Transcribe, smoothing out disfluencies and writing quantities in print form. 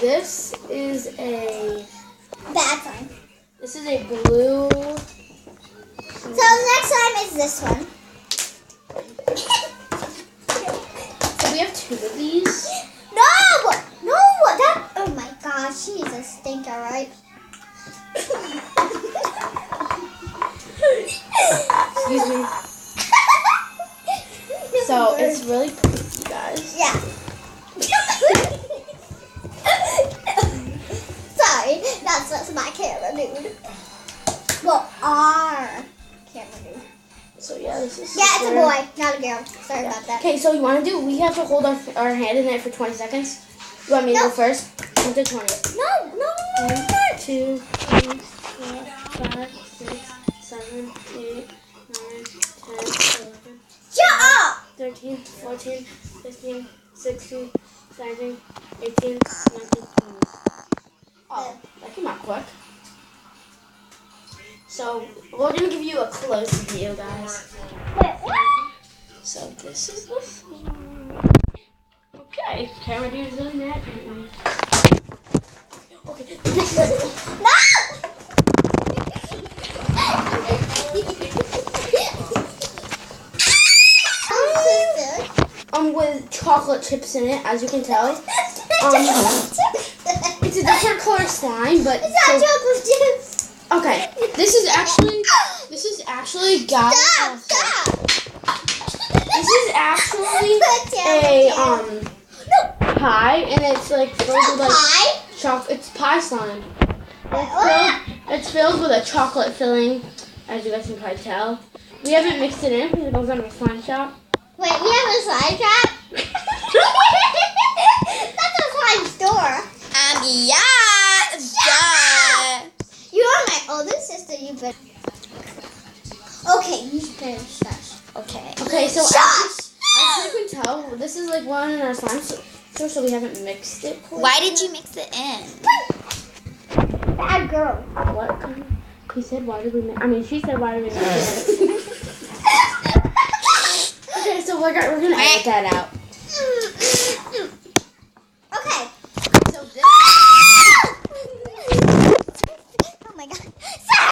this is a bad time. This is a blue. So the next slime is this one. So we have 2 of these. No, that. Oh my gosh, she's a stinker, right? Excuse me. So it's really pretty, you guys. Yeah. Sorry, that's my camera dude. Well, our camera dude. So yeah, this is. Yeah, it's a boy, not a girl. Sorry about that. Okay, so you want to do? We have to hold our hand in it for 20 seconds. You want me to go first? 1 to 20. No. 1, 2, 3, 4, 5, 6, 7, 8, 9, 10, 11. Shut up! 13, 14, 15, 16, 17, 18, 19, 20. Oh, that came out quick. So, we're going to give you a close view, guys. Wait, what? So, this is the floor. Okay, camera dude's doing that. Okay. No! With chocolate chips in it, as you can tell. It's a different color slime, but it's not chocolate chips. Okay, this is actually guys. Stop. This is actually a pie, and it's like filled with like chocolate. It's pie slime. It's filled with a chocolate filling, as you guys can probably tell. We haven't mixed it in because it goes on a slime shop. Wait, we have a slime shop? That's a slime store. Yeah. You are my older sister, you better. Okay, you better shush. Okay, so Shush! as you can tell, this is like one in our slime store, so we haven't mixed it. Why did you mix it in? Bad girl. What? He said, why did we mix? I mean, she said, why did we mix it? Okay, so we're gonna edit that out. Okay,